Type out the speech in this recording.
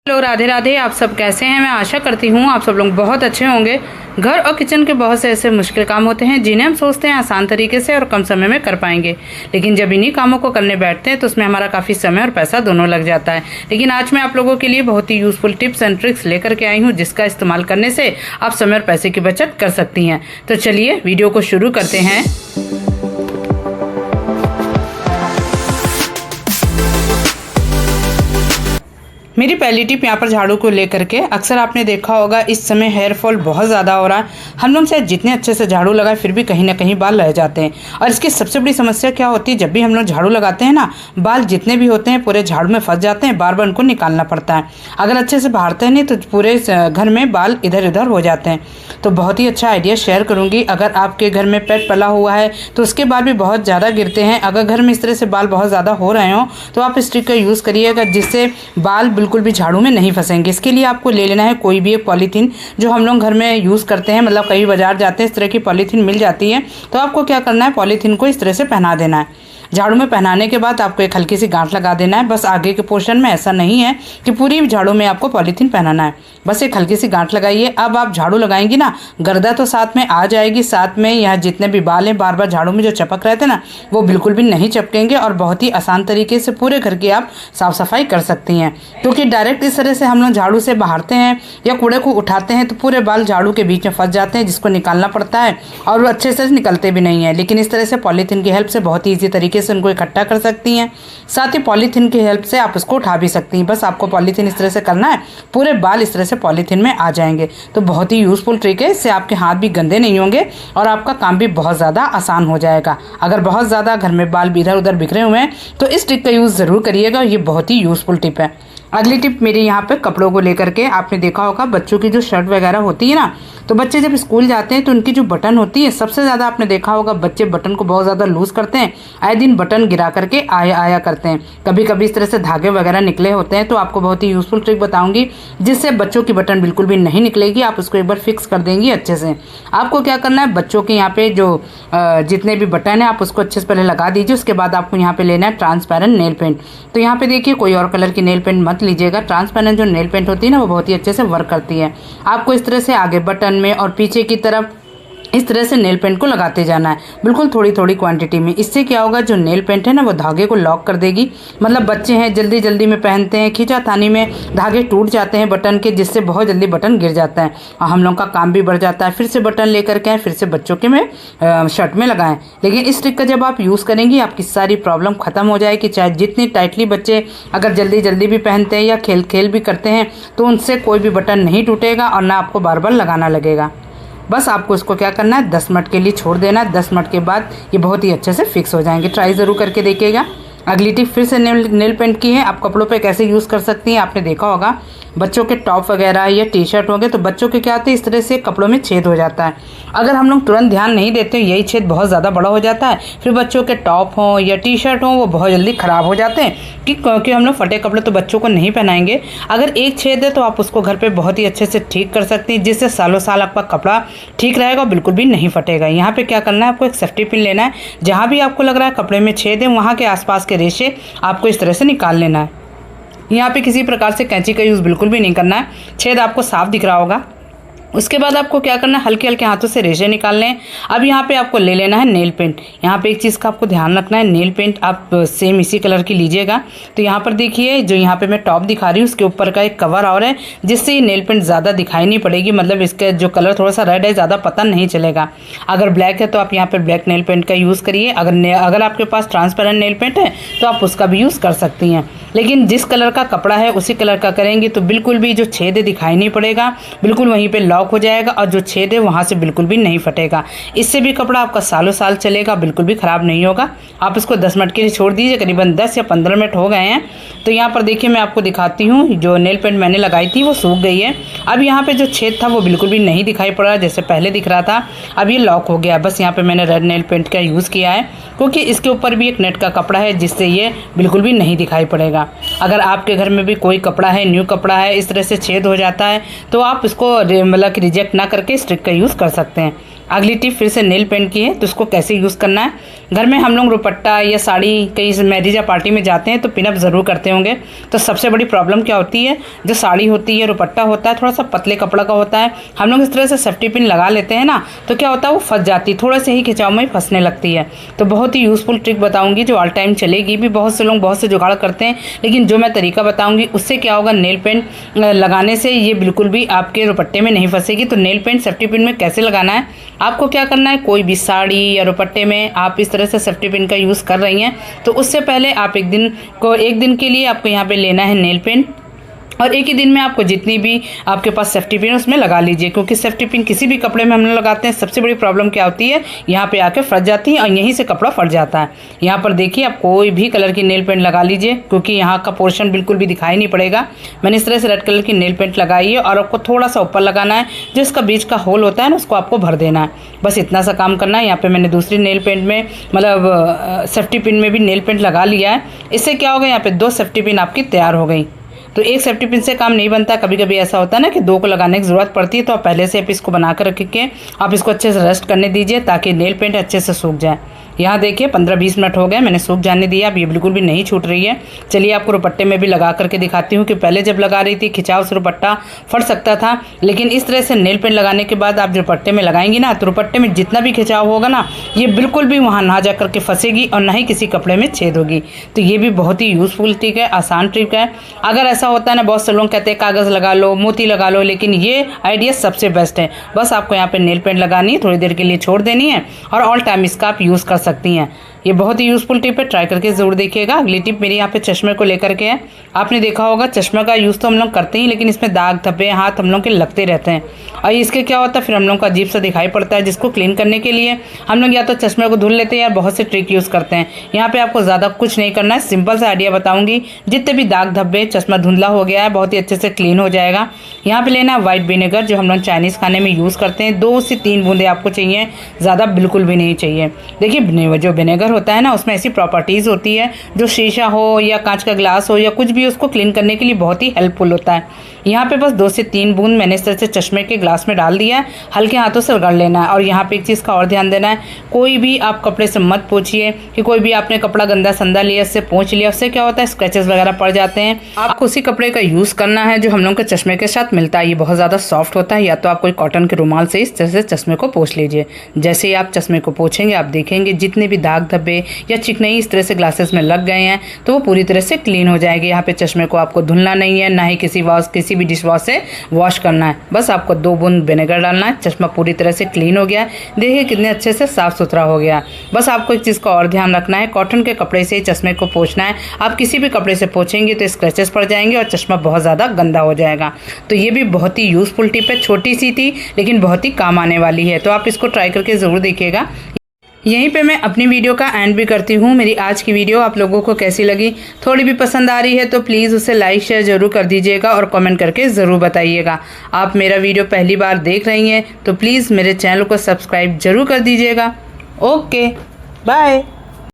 Hello, Radhe Radhe. आप सब कैसे हैं? मैं आशा करती हूँ आप सब लोग बहुत अच्छे होंगे। घर और किचन के बहुत से ऐसे मुश्किल काम होते हैं जिन्हें हम सोचते हैं आसान तरीके से और कम समय में कर पाएंगे, लेकिन जब इन्हीं कामों को करने बैठते हैं तो उसमें हमारा काफ़ी समय और पैसा दोनों लग जाता है। लेकिन आज मैं आप लोगों के लिए बहुत ही यूजफुल टिप्स एंड ट्रिक्स लेकर के आई हूँ जिसका इस्तेमाल करने से आप समय और पैसे की बचत कर सकती हैं। तो चलिए वीडियो को शुरू करते हैं। मेरी पहली टिप यहाँ पर झाड़ू को लेकर के, अक्सर आपने देखा होगा इस समय हेयर फॉल बहुत ज़्यादा हो रहा है। हम लोग चाहे जितने अच्छे से झाड़ू लगाए फिर भी कहीं ना कहीं बाल रह जाते हैं। और इसकी सबसे बड़ी समस्या क्या होती है, जब भी हम लोग झाड़ू लगाते हैं ना, बाल जितने भी होते हैं पूरे झाड़ू में फंस जाते हैं, बार बार उनको निकालना पड़ता है। अगर अच्छे से बहारते हैं नहीं तो पूरे घर में बाल इधर उधर हो जाते हैं। तो बहुत ही अच्छा आइडिया शेयर करूँगी। अगर आपके घर में पेट पला हुआ है तो उसके बाल भी बहुत ज़्यादा गिरते हैं। अगर घर में इस तरह से बाल बहुत ज़्यादा हो रहे हों तो आप इस ट्रिक का यूज़ करिएगा जिससे बाल बिल्कुल भी झाड़ू में नहीं फंसेंगे। इसके लिए आपको ले लेना है कोई भी एक पॉलीथीन जो हम लोग घर में यूज़ करते हैं, मतलब कहीं बाजार जाते हैं इस तरह की पॉलीथीन मिल जाती है। तो आपको क्या करना है, पॉलीथीन को इस तरह से पहना देना है। झाड़ू में पहनाने के बाद आपको एक हल्की सी गांठ लगा देना है। बस आगे के पोर्शन में, ऐसा नहीं है कि पूरी झाड़ू में आपको पॉलीथीन पहनाना है, बस एक हल्की सी गांठ लगाइए। अब आप झाड़ू लगाएंगी ना, गर्दा तो साथ में आ जाएगी, साथ में यहाँ जितने भी बाल हैं बार बार झाड़ू में जो चपक रहे थे ना वो बिल्कुल भी नहीं चपकेंगे और बहुत ही आसान तरीके से पूरे घर की आप साफ सफाई कर सकती हैं। क्योंकि डायरेक्ट इस तरह से हम लोग झाड़ू से बहारते हैं या कूड़े को उठाते हैं तो पूरे बाल झाड़ू के बीच में फंस जाते हैं, जिसको निकालना पड़ता है और वो अच्छे से निकलते भी नहीं है। लेकिन इस तरह से पॉलीथीन की हेल्प से बहुत ही ईजी तरीके से उनको इकट्ठा कर सकती हैं। साथ ही पॉलीथीन की हेल्प से आप उसको उठा भी सकती हैं। बस आपको पॉलीथीन इस तरह से करना है, पूरे बाल इस तरह से पॉलीथीन में आ जाएंगे। तो बहुत ही यूजफुल ट्रिक है, इससे आपके हाथ भी गंदे नहीं होंगे और आपका काम भी बहुत ज़्यादा आसान हो जाएगा। अगर बहुत ज़्यादा घर में बाल भी इधर उधर बिखरे हुए हैं तो इस ट्रिक का यूज़ ज़रूर करिएगा, ये बहुत ही यूजफुल टिप है। अगली टिप मेरी यहाँ पे कपड़ों को लेकर के, आपने देखा होगा बच्चों की जो शर्ट वगैरह होती है ना, तो बच्चे जब स्कूल जाते हैं तो उनकी जो बटन होती है, सबसे ज़्यादा आपने देखा होगा बच्चे बटन को बहुत ज़्यादा लूज़ करते हैं, आए दिन बटन गिरा करके आया करते हैं। कभी कभी इस तरह से धागे वगैरह निकले होते हैं। तो आपको बहुत ही यूजफुल ट्रिक बताऊंगी जिससे बच्चों की बटन बिल्कुल भी नहीं निकलेगी। आप उसको एक बार फिक्स कर देंगी अच्छे से। आपको क्या करना है, बच्चों के यहाँ पे जो जितने भी बटन है आप उसको अच्छे से पहले लगा दीजिए। उसके बाद आपको यहाँ पे लेना है ट्रांसपेरेंट नेल पेंट। तो यहाँ पे देखिए कोई और कलर की नेल पेंट मत लीजिएगा, ट्रांसपेरेंट जो नेल पेंट होती है ना वो बहुत ही अच्छे से वर्क करती है। आपको इस तरह से आगे बटन में और पीछे की तरफ इस तरह से नेल पेंट को लगाते जाना है, बिल्कुल थोड़ी थोड़ी क्वांटिटी में। इससे क्या होगा, जो नेल पेंट है ना वो धागे को लॉक कर देगी। मतलब बच्चे हैं जल्दी जल्दी में पहनते हैं, खींचातानी में धागे टूट जाते हैं बटन के, जिससे बहुत जल्दी बटन गिर जाता है और हम लोग का काम भी बढ़ जाता है। फिर से बटन लेकर के आए, फिर से बच्चों के में शर्ट में लगाएं। लेकिन इस ट्रिक का जब आप यूज़ करेंगी आपकी सारी प्रॉब्लम खत्म हो जाएगी। चाहे जितनी टाइटली बच्चे अगर जल्दी जल्दी भी पहनते हैं या खेल भी करते हैं तो उनसे कोई भी बटन नहीं टूटेगा और ना आपको बार बार लगाना लगेगा। बस आपको इसको क्या करना है, 10 मिनट के लिए छोड़ देना है। 10 मिनट के बाद ये बहुत ही अच्छे से फिक्स हो जाएंगे। ट्राई ज़रूर करके देखिएगा। अगली टिप फिर से नेल पेंट की है। आप कपड़ों पे कैसे यूज़ कर सकती हैं, आपने देखा होगा बच्चों के टॉप वगैरह या टी शर्ट हो गए तो बच्चों के क्या होते हैं, इस तरह से कपड़ों में छेद हो जाता है। अगर हम लोग तुरंत ध्यान नहीं देते यही छेद बहुत ज़्यादा बड़ा हो जाता है। फिर बच्चों के टॉप हों या टी शर्ट हों वो बहुत जल्दी ख़राब हो जाते हैं क्योंकि हम लोग फटे कपड़े तो बच्चों को नहीं पहनाएंगे। अगर एक छेद है तो आप उसको घर पर बहुत ही अच्छे से ठीक कर सकती हैं, जिससे सालों साल आपका कपड़ा ठीक रहेगा और बिल्कुल भी नहीं फटेगा। यहाँ पर क्या करना है, आपको एक सेफ्टी पिन लेना है। जहाँ भी आपको लग रहा है कपड़े में छेद है वहाँ के आसपास के रेशे आपको इस तरह से निकाल लेना है। यहाँ पे किसी प्रकार से कैंची का यूज़ बिल्कुल भी नहीं करना है। छेद आपको साफ दिख रहा होगा। उसके बाद आपको क्या करना है, हल्के हल्के हाथों से रेशे निकालने हैं। अब यहाँ पे आपको ले लेना है नेल पेंट। यहाँ पे एक चीज़ का आपको ध्यान रखना है, नेल पेंट आप सेम इसी कलर की लीजिएगा। तो यहाँ पर देखिए जो यहाँ पे मैं टॉप दिखा रही हूँ उसके ऊपर का एक कवर और है, जिससे ये नेल पेंट ज़्यादा दिखाई नहीं पड़ेगी। मतलब इसका जो कलर थोड़ा सा रेड है, ज़्यादा पता नहीं चलेगा। अगर ब्लैक है तो आप यहाँ पर ब्लैक नेल पेंट का यूज़ करिए। अगर आपके पास ट्रांसपेरेंट नेल पेंट है तो आप उसका भी यूज़ कर सकती हैं। लेकिन जिस कलर का कपड़ा है उसी कलर का करेंगे तो बिल्कुल भी जो छेद है दिखाई नहीं पड़ेगा, बिल्कुल वहीं पे लॉक हो जाएगा और जो छेद है वहाँ से बिल्कुल भी नहीं फटेगा। इससे भी कपड़ा आपका सालों साल चलेगा, बिल्कुल भी ख़राब नहीं होगा। आप इसको 10 मिनट के लिए छोड़ दीजिए। करीबन 10 या 15 मिनट हो गए हैं। तो यहाँ पर देखिए मैं आपको दिखाती हूँ, जो नेल पेंट मैंने लगाई थी वो सूख गई है। अब यहाँ पर जो छेद था वो बिल्कुल भी नहीं दिखाई पड़ रहा जैसे पहले दिख रहा था। अब ये लॉक हो गया। बस यहाँ पर मैंने रेड नेल पेंट का यूज़ किया है क्योंकि इसके ऊपर भी एक नेट का कपड़ा है, जिससे ये बिल्कुल भी नहीं दिखाई पड़ेगा। अगर आपके घर में भी कोई कपड़ा है, न्यू कपड़ा है, इस तरह से छेद हो जाता है तो आप इसको मतलब रिजेक्ट ना करके इस ट्रिक का यूज़ कर सकते हैं। अगली टिप फिर से नेल पेंट की है, तो उसको कैसे यूज़ करना है। घर में हम लोग दुपट्टा या साड़ी कहीं मैरिज या पार्टी में जाते हैं तो पिनअप ज़रूर करते होंगे। तो सबसे बड़ी प्रॉब्लम क्या होती है, जो साड़ी होती है, दुपट्टा होता है, थोड़ा सा पतले कपड़ा का होता है, हम लोग इस तरह से सेफ्टी पिन लगा लेते हैं ना, तो क्या होता है वो फंस जाती है, थोड़े से ही खिंचाव में फंसने लगती है। तो बहुत ही यूज़फुल ट्रिक बताऊँगी जो ऑल टाइम चलेगी भी। बहुत से लोग बहुत से जुगाड़ करते हैं, लेकिन जो मैं तरीका बताऊँगी उससे क्या होगा, नेल पेंट लगाने से ये बिल्कुल भी आपके दुपट्टे में नहीं फंसेगी। तो नेल पेंट सेफ्टी पिन में कैसे लगाना है, आपको क्या करना है, कोई भी साड़ी या दुपट्टे में आप इस तरह से सेफ्टी पिन का यूज़ कर रही हैं तो उससे पहले आप एक दिन के लिए आपको यहाँ पे लेना है नेल पेंट, और एक ही दिन में आपको जितनी भी आपके पास सेफ्टी पिन उसमें लगा लीजिए। क्योंकि सेफ्टी पिन किसी भी कपड़े में हम लोग लगाते हैं, सबसे बड़ी प्रॉब्लम क्या होती है, यहाँ पे आके फंस जाती है और यहीं से कपड़ा फट जाता है। यहाँ पर देखिए आप कोई भी कलर की नेल पेंट लगा लीजिए, क्योंकि यहाँ का पोर्शन बिल्कुल भी दिखाई नहीं पड़ेगा। मैंने इस तरह से रेड कलर की नेल पेंट लगाई है और आपको थोड़ा सा ऊपर लगाना है, जो इसका बीच का होल होता है ना उसको आपको भर देना है। बस इतना सा काम करना है। यहाँ पर मैंने दूसरी नेल पेंट में मतलब सेफ्टी पिन में भी नेल पेंट लगा लिया है। इससे क्या होगा, यहाँ पर 2 सेफ्टी पिन आपकी तैयार हो गई। तो एक सेफ्टी पिन से काम नहीं बनता, कभी कभी ऐसा होता है ना कि 2 को लगाने की ज़रूरत पड़ती है। तो आप पहले से आप इसको बना कर रख के आप इसको अच्छे से रेस्ट करने दीजिए ताकि नेल पेंट अच्छे से सूख जाए। यहाँ देखिए 15-20 मिनट हो गए, मैंने सूख जाने दिया। अब ये बिल्कुल भी नहीं छूट रही है। चलिए आपको दुपट्टे में भी लगा करके दिखाती हूँ कि पहले जब लगा रही थी खिंचाव से दुपट्टा फट सकता था, लेकिन इस तरह से नेल पेंट लगाने के बाद आप दुपट्टे में लगाएंगी ना, तो दुपट्टे में जितना भी खिंचाव होगा ना, ये बिल्कुल भी वहाँ ना जा करके फंसेगी और ना ही किसी कपड़े में छेद होगी। तो ये भी बहुत ही यूज़फुल ट्रिक है, आसान ट्रिक है। अगर ऐसा होता है ना, बहुत से लोग कहते हैं कागज़ लगा लो, मोती लगा लो, लेकिन ये आइडिया सबसे बेस्ट है। बस आपको यहाँ पे नेल पेंट लगानी है, थोड़ी देर के लिए छोड़ देनी है और ऑल टाइम इसका आप यूज़ कर सकती हैं। ये बहुत ही यूज़फुल टिप है, ट्राई करके ज़रूर देखिएगा। अगली टिप मेरी यहाँ पे चश्मे को लेकर के है। आपने देखा होगा चश्मे का यूज़ तो हम लोग करते हैं, लेकिन इसमें दाग धब्बे हाथ हम लोग के लगते रहते हैं और इसके क्या होता है, फिर हम लोग को अजीब सा दिखाई पड़ता है, जिसको क्लीन करने के लिए हम लोग या तो चश्मे को धुल लेते हैं या बहुत से ट्रिक यूज़ करते हैं। यहाँ पे आपको ज़्यादा कुछ नहीं करना है, सिंपल सा आइडिया बताऊँगी। जितने भी दाग धब्बे, चश्मा धुंधला हो गया है, बहुत ही अच्छे से क्लीन हो जाएगा। यहाँ पे लेना है वाइट विनेगर, जो हम लोग चाइनीज़ खाने में यूज़ करते हैं। 2 से 3 बूंदे आपको चाहिए, ज़्यादा बिल्कुल भी नहीं चाहिए। देखिए जो विनेगर होता है ना, उसमें ऐसी प्रॉपर्टीज़ होती है जो शीशा हो या कांच का ग्लास हो या कुछ भी, उसको क्लीन करने के लिए बहुत ही हेल्पफुल होता है। यहाँ पे बस 2 से 3 बूंद मैंने इस तरह से चश्मे के ग्लास में डाल दिया है, हल्के हाथों से रगड़ लेना है। और यहाँ पे एक चीज़ का और ध्यान देना है, कोई भी आप कपड़े से मत पोंछिए कि कोई भी आपने कपड़ा गंदा संदा लिया, इससे पोंछ लिया, उससे क्या होता है स्क्रैचेस वगैरह पड़ जाते हैं। आपको उसी कपड़े का यूज़ करना है जो हम लोग के चश्मे के साथ मिलता है। ये बहुत ज़्यादा सॉफ्ट होता है। या तो आप कोई कॉटन के रुमाल से इस तरह से चश्मे को पोंछ लीजिए। जैसे ही आप चश्मे को पोंछेंगे, आप देखेंगे जितने भी दाग धब्बे या चिकनाई इस तरह से ग्लासेस में लग गए हैं तो वो पूरी तरह से क्लीन हो जाएगी। यहाँ पे चश्मे को आपको धुलना नहीं है, ना ही किसी भी डिश वॉश से वॉश करना है। बस आपको 2 बूंद विनेगर डालना है, चश्मा पूरी तरह से क्लीन हो गया। देखिए कितने अच्छे से साफ सुथरा हो गया। बस आपको एक चीज़ का और ध्यान रखना है, कॉटन के कपड़े से चश्मे को पोंछना है। आप किसी भी कपड़े से पोंछेंगे तो स्क्रैचेस पड़ जाएंगे और चश्मा बहुत ज़्यादा गंदा हो जाएगा। तो ये भी बहुत ही यूज़फुल टिप है, छोटी सी थी लेकिन बहुत ही काम आने वाली है। तो आप इसको ट्राई करके ज़रूर देखिएगा। यहीं पे मैं अपनी वीडियो का एंड भी करती हूँ। मेरी आज की वीडियो आप लोगों को कैसी लगी, थोड़ी भी पसंद आ रही है तो प्लीज़ उसे लाइक शेयर ज़रूर कर दीजिएगा और कमेंट करके ज़रूर बताइएगा। आप मेरा वीडियो पहली बार देख रही हैं तो प्लीज़ मेरे चैनल को सब्सक्राइब ज़रूर कर दीजिएगा। Okay bye.